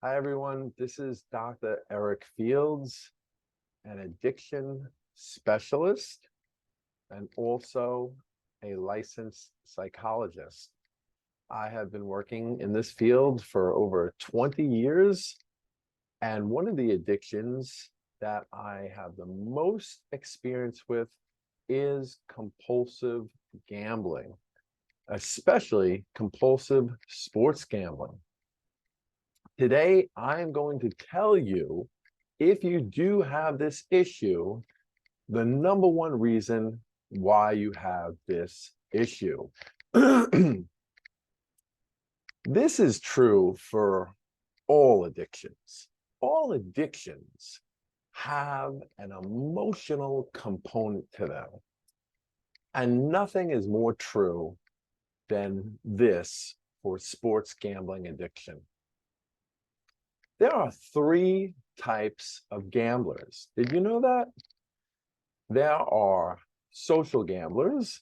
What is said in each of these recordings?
Hi, everyone. This is Dr. Eric Fields, an addiction specialist and also a licensed psychologist. I have been working in this field for over 20 years, and one of the addictions that I have the most experience with is compulsive gambling, especially compulsive sports gambling. Today, I'm going to tell you, if you do have this issue, the number one reason why you have this issue. This is true for all addictions. All addictions have an emotional component to them. And nothing is more true than this for sports gambling addiction. There are three types of gamblers. Did you know that? There are social gamblers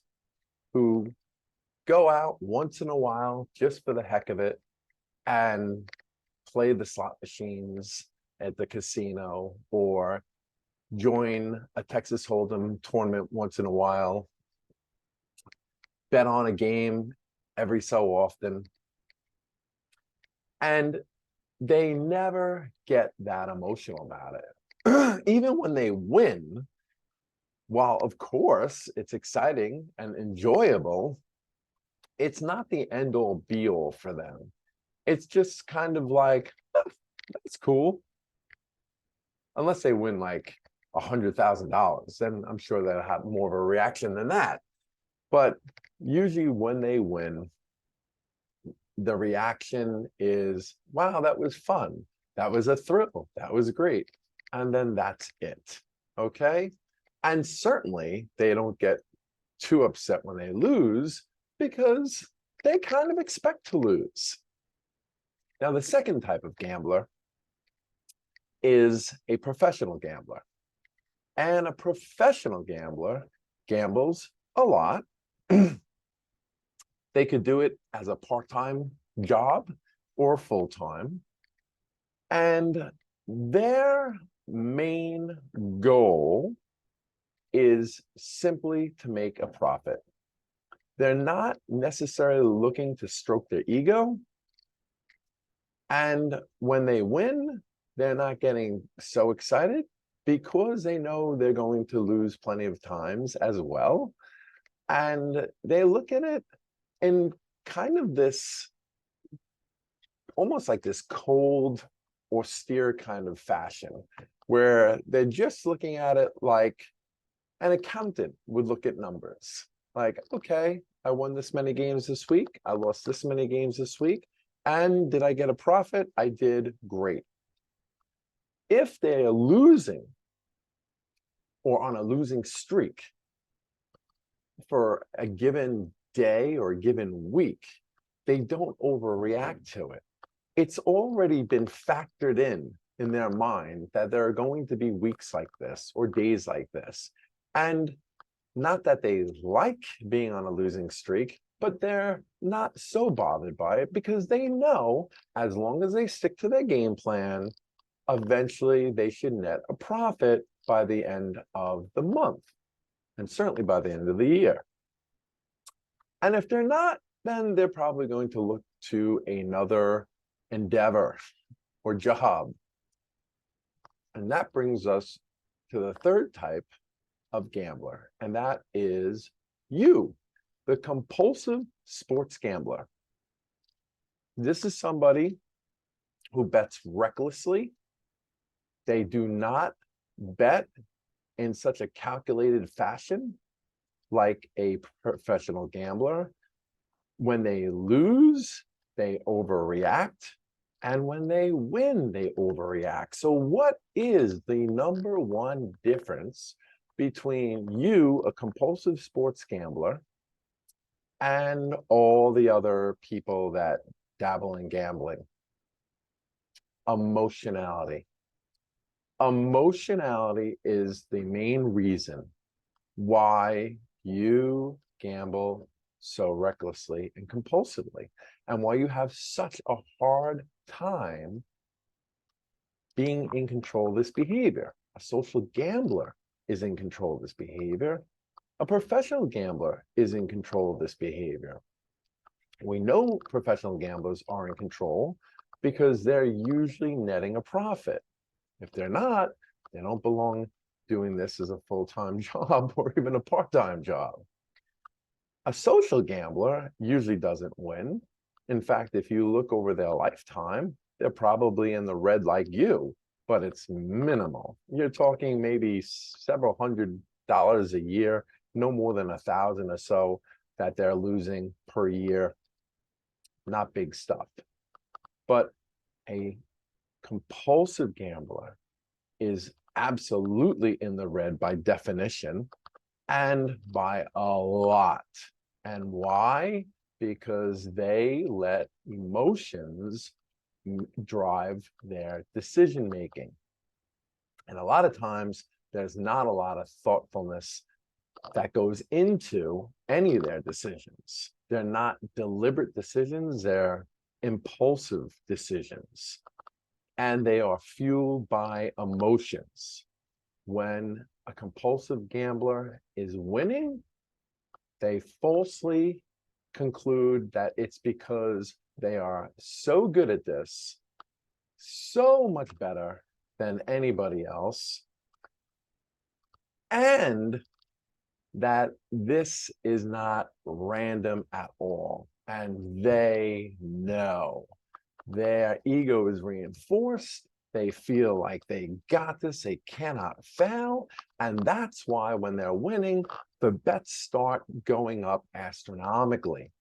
who go out once in a while just for the heck of it and play the slot machines at the casino or join a Texas Hold'em tournament once in a while, bet on a game every so often. And they never get that emotional about it. Even when they win, while of course it's exciting and enjoyable, it's not the end all be all for them. It's just kind of like, oh, that's cool. Unless they win like $100,000, then I'm sure they'll have more of a reaction than that. But usually when they win, the reaction is, wow, that was fun. That was a thrill. That was great. And then that's it. Okay. And certainly they don't get too upset when they lose because they kind of expect to lose. Now, the second type of gambler is a professional gambler. And a professional gambler gambles a lot. They could do it as a part-time job or full-time. And their main goal is simply to make a profit. They're not necessarily looking to stroke their ego. And when they win, they're not getting so excited because they know they're going to lose plenty of times as well. And they look at it in kind of this, almost like this cold, austere kind of fashion, where they're just looking at it like an accountant would look at numbers. Like, okay, I won this many games this week. I lost this many games this week. And did I get a profit? I did great. If they're losing or on a losing streak for a given day or a given week, they don't overreact to it. It's already been factored in their mind that there are going to be weeks like this or days like this. And not that they like being on a losing streak, but they're not so bothered by it because they know as long as they stick to their game plan, eventually they should net a profit by the end of the month, and certainly by the end of the year. And if they're not, then they're probably going to look to another endeavor or job. And that brings us to the third type of gambler, and that is you, the compulsive sports gambler. This is somebody who bets recklessly. They do not bet in such a calculated fashion like a professional gambler. When they lose, they overreact. And when they win, they overreact. So what is the number one difference between you, a compulsive sports gambler, and all the other people that dabble in gambling? Emotionality. Emotionality is the main reason why you gamble so recklessly and compulsively, and why you have such a hard time being in control of this behavior. A social gambler is in control of this behavior. A professional gambler is in control of this behavior. We know professional gamblers are in control because they're usually netting a profit. If they're not, they don't belong doing this as a full-time job or even a part-time job. A social gambler usually doesn't win. In fact, if you look over their lifetime, they're probably in the red like you, but it's minimal. You're talking maybe several $100s a year, no more than 1,000 or so that they're losing per year. Not big stuff. But a compulsive gambler is absolutely in the red by definition and by a lot. And why? Because they let emotions drive their decision making. And a lot of times there's not a lot of thoughtfulness that goes into any of their decisions. They're not deliberate decisions, they're impulsive decisions. And they are fueled by emotions. When a compulsive gambler is winning, they falsely conclude that it's because they are so good at this, so much better than anybody else, and that this is not random at all. And they know. Their ego is reinforced. They feel like they got this, they cannot fail. And that's why when they're winning, the bets start going up astronomically.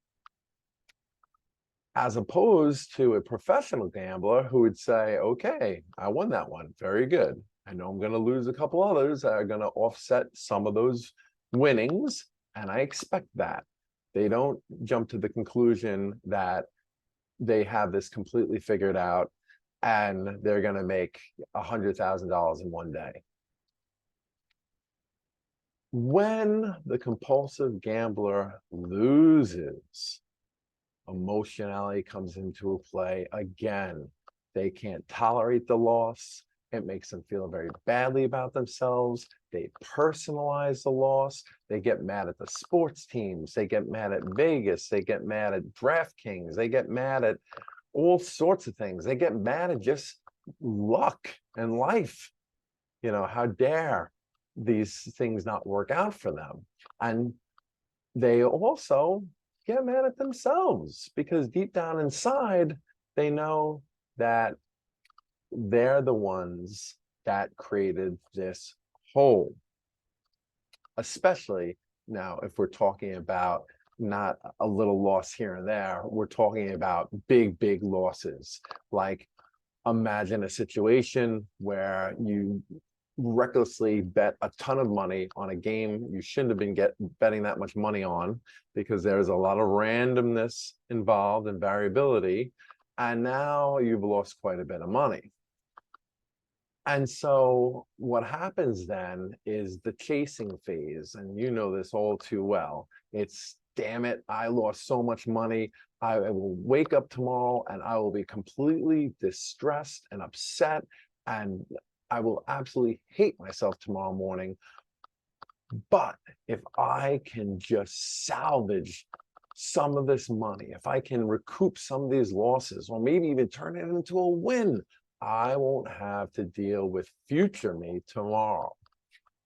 As opposed to a professional gambler who would say, okay, I won that one, very good. I know I'm going to lose a couple others that are going to offset some of those winnings, and I expect that. They don't jump to the conclusion that they have this completely figured out and they're going to make $100,000 in one day. When the compulsive gambler loses, emotionality comes into play again. They can't tolerate the loss. It makes them feel very badly about themselves. They personalize the loss. They get mad at the sports teams. They get mad at Vegas. They get mad at DraftKings. They get mad at all sorts of things. They get mad at just luck and life. You know, how dare these things not work out for them? And they also get mad at themselves because deep down inside, they know that they're the ones that created this hole. Especially now, if we're talking about not a little loss here and there, we're talking about big, big losses. Like, imagine a situation where you recklessly bet a ton of money on a game you shouldn't have been betting that much money on, because there's a lot of randomness involved and variability, and now you've lost quite a bit of money. And so what happens then is the chasing phase, and you know this all too well. It's, damn it, I lost so much money. I will wake up tomorrow and I will be completely distressed and upset, and I will absolutely hate myself tomorrow morning. But if I can just salvage some of this money, if I can recoup some of these losses, or maybe even turn it into a win, I won't have to deal with future me tomorrow.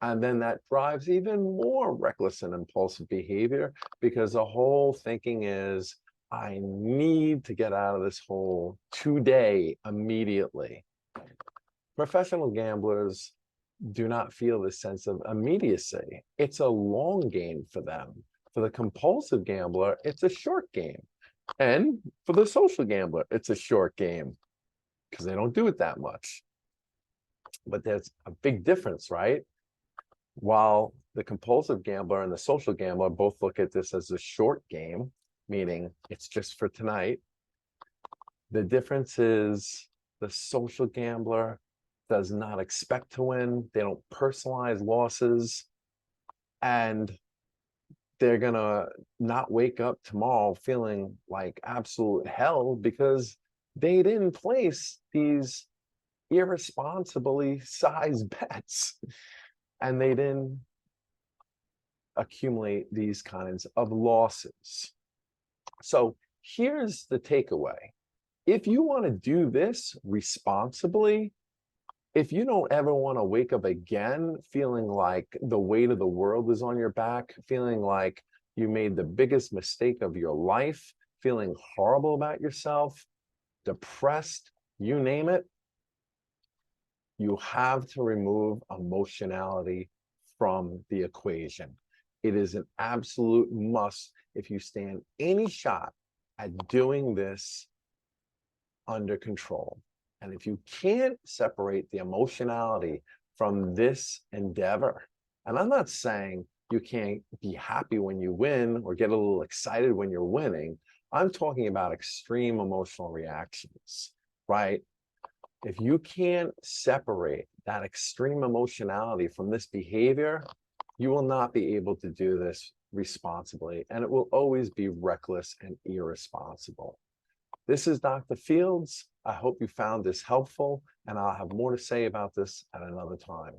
And then that drives even more reckless and impulsive behavior, because the whole thinking is, I need to get out of this hole today, immediately. Professional gamblers do not feel this sense of immediacy. It's a long game for them. For the compulsive gambler, it's a short game. And for the social gambler, it's a short game, because they don't do it that much. But there's a big difference, right? While the compulsive gambler and the social gambler both look at this as a short game, meaning it's just for tonight, the difference is the social gambler does not expect to win. They don't personalize losses, and they're gonna not wake up tomorrow feeling like absolute hell because they didn't place these irresponsibly sized bets, and they didn't accumulate these kinds of losses. So here's the takeaway. If you want to do this responsibly, if you don't ever want to wake up again feeling like the weight of the world is on your back, feeling like you made the biggest mistake of your life, feeling horrible about yourself, depressed, you name it, you have to remove emotionality from the equation. It is an absolute must if you stand any shot at doing this under control. And if you can't separate the emotionality from this endeavor, and I'm not saying you can't be happy when you win or get a little excited when you're winning. I'm talking about extreme emotional reactions, right? If you can't separate that extreme emotionality from this behavior, you will not be able to do this responsibly, and it will always be reckless and irresponsible. This is Dr. Fields. I hope you found this helpful, and I'll have more to say about this at another time.